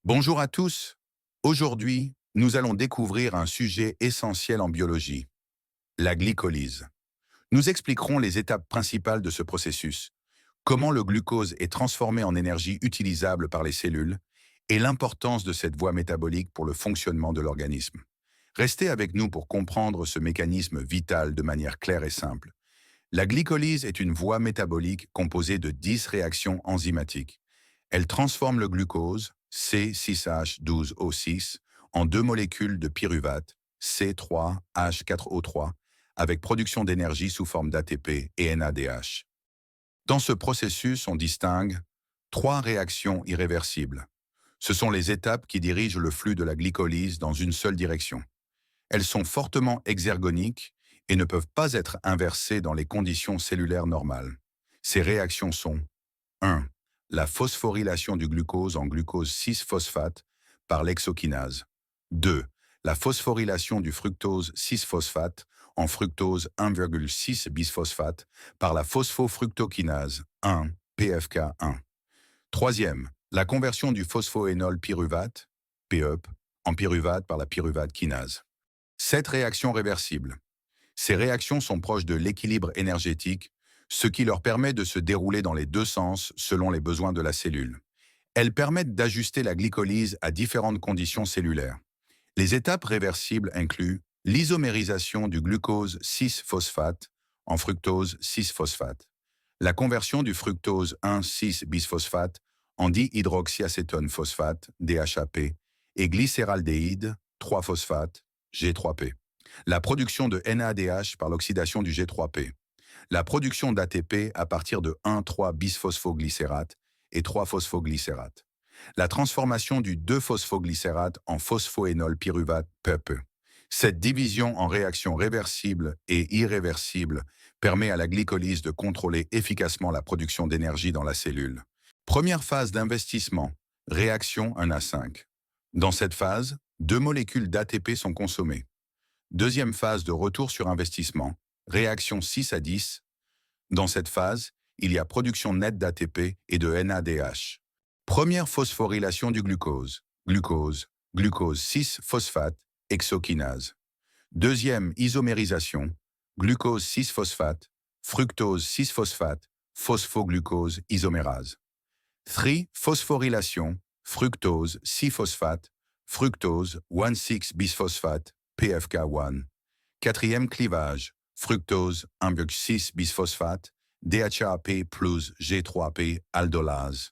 Bonjour à tous. Aujourd'hui, nous allons découvrir un sujet essentiel en biologie, la glycolyse. Nous expliquerons les étapes principales de ce processus, comment le glucose est transformé en énergie utilisable par les cellules et l'importance de cette voie métabolique pour le fonctionnement de l'organisme. Restez avec nous pour comprendre ce mécanisme vital de manière claire et simple. La glycolyse est une voie métabolique composée de 10 réactions enzymatiques. Elle transforme le glucose, C6H12O6, en deux molécules de pyruvate, C3H4O3, avec production d'énergie sous forme d'ATP et NADH. Dans ce processus, on distingue trois réactions irréversibles. Ce sont les étapes qui dirigent le flux de la glycolyse dans une seule direction. Elles sont fortement exergoniques et ne peuvent pas être inversées dans les conditions cellulaires normales. Ces réactions sont 1. La phosphorylation du glucose en glucose 6-phosphate par l'hexokinase. 2. La phosphorylation du fructose 6-phosphate en fructose 1,6-bisphosphate par la phosphofructokinase 1, PFK1. Troisième, la conversion du phosphoénol pyruvate, PEP, en pyruvate par la pyruvate kinase. Cette réaction réversible. Ces réactions sont proches de l'équilibre énergétique, ce qui leur permet de se dérouler dans les deux sens selon les besoins de la cellule. Elles permettent d'ajuster la glycolyse à différentes conditions cellulaires. Les étapes réversibles incluent l'isomérisation du glucose 6-phosphate en fructose 6-phosphate, la conversion du fructose 1,6-bisphosphate en dihydroxyacétone phosphate, DHAP, et glycéraldéhyde 3-phosphate, G3P. La production de NADH par l'oxydation du G3P. La production d'ATP à partir de 1,3-bisphosphoglycérate et 3-phosphoglycérate. La transformation du 2-phosphoglycérate en phosphoénol pyruvate PEP. Cette division en réactions réversibles et irréversibles permet à la glycolyse de contrôler efficacement la production d'énergie dans la cellule. Première phase d'investissement, réaction 1 à 5. Dans cette phase, deux molécules d'ATP sont consommées. Deuxième phase de retour sur investissement, réaction 6 à 10. Dans cette phase, il y a production nette d'ATP et de NADH. Première phosphorylation du glucose, glucose 6-phosphate, hexokinase. Deuxième isomérisation, glucose 6-phosphate, fructose 6-phosphate, phosphoglucose isomérase. 3. Phosphorylation, fructose 6-phosphate, fructose 1,6-bisphosphate, PFK1. Quatrième clivage, fructose 1,6-bisphosphate, DHAP plus G3P aldolase.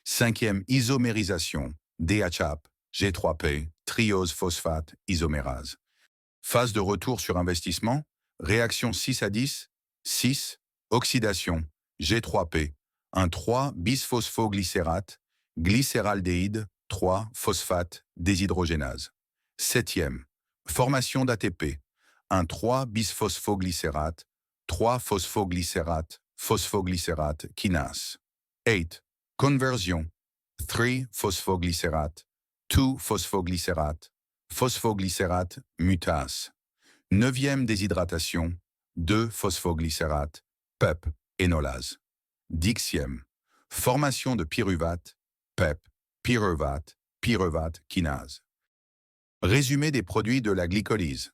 Cinquième isomérisation, DHAP, G3P, triose phosphate isomérase. Phase de retour sur investissement, réaction 6 à 10, 6, oxydation, G3P, un 3-bisphosphoglycérate, glycéraldéhyde, 3-phosphate, déshydrogénase. Septième, formation d'ATP, un 3-bisphosphoglycérate, 3-phosphoglycérate, phosphoglycérate kinase. 8. Conversion, 3-phosphoglycérate, 2-phosphoglycérate, phosphoglycérate mutase. Neuvième déshydratation, 2-phosphoglycérate, PEP, énolase. Dixième, formation de pyruvate, PEP, pyruvate kinase. Résumé des produits de la glycolyse.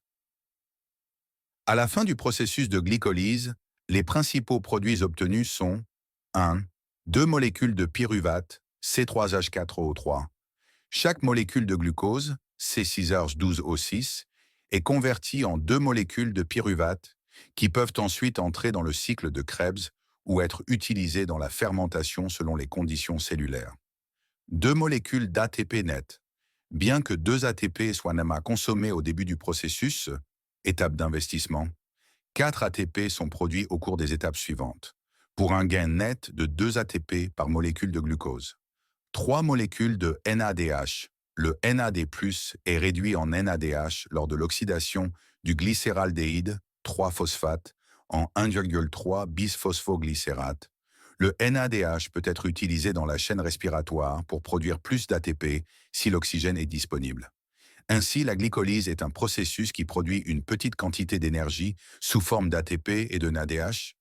À la fin du processus de glycolyse, les principaux produits obtenus sont 1. Deux molécules de pyruvate, C3H4O3. Chaque molécule de glucose, C6H12O6, est convertie en deux molécules de pyruvate qui peuvent ensuite entrer dans le cycle de Krebs ou être utilisées dans la fermentation selon les conditions cellulaires. Deux molécules d'ATP net. Bien que 2 ATP soient consommés au début du processus, étape d'investissement, 4 ATP sont produits au cours des étapes suivantes, pour un gain net de 2 ATP par molécule de glucose. 3 molécules de NADH. Le NAD+ est réduit en NADH lors de l'oxydation du glycéraldéhyde 3-phosphate en 1,3-bisphosphoglycérate. Le NADH peut être utilisé dans la chaîne respiratoire pour produire plus d'ATP si l'oxygène est disponible. Ainsi, la glycolyse est un processus qui produit une petite quantité d'énergie sous forme d'ATP et de NADH,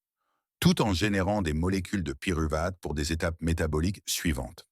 tout en générant des molécules de pyruvate pour des étapes métaboliques suivantes.